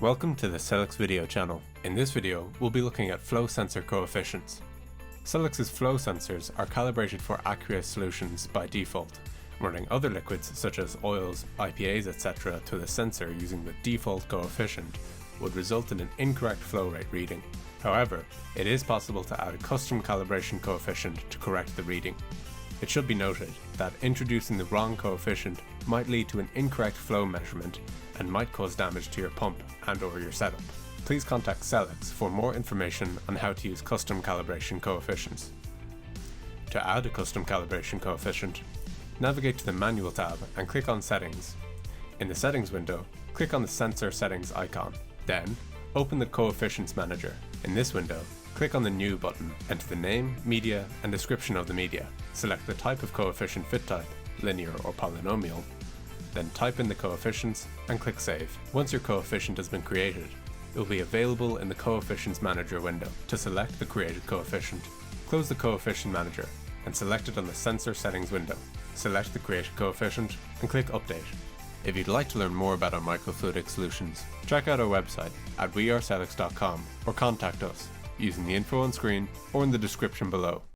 Welcome to the Cellix video channel. In this video, we'll be looking at flow sensor coefficients. Cellix's flow sensors are calibrated for aqueous solutions by default. Running other liquids such as oils, IPAs, etc. to the sensor using the default coefficient would result in an incorrect flow rate reading. However, it is possible to add a custom calibration coefficient to correct the reading. It should be noted that introducing the wrong coefficient might lead to an incorrect flow measurement and might cause damage to your pump and/or your setup. Please contact Cellix for more information on how to use custom calibration coefficients. To add a custom calibration coefficient, navigate to the Manual tab and click on Settings. In the Settings window, click on the Sensor Settings icon. Then, open the Coefficients Manager. In this window, click on the New button, enter the name, media, and description of the media. Select the type of coefficient fit type, linear or polynomial. Then type in the coefficients and click Save. Once your coefficient has been created, it will be available in the Coefficients Manager window. To select the created coefficient, close the Coefficient Manager and select it on the Sensor Settings window. Select the created coefficient and click Update. If you'd like to learn more about our microfluidic solutions, check out our website at wearecellix.com or contact us using the info on screen or in the description below.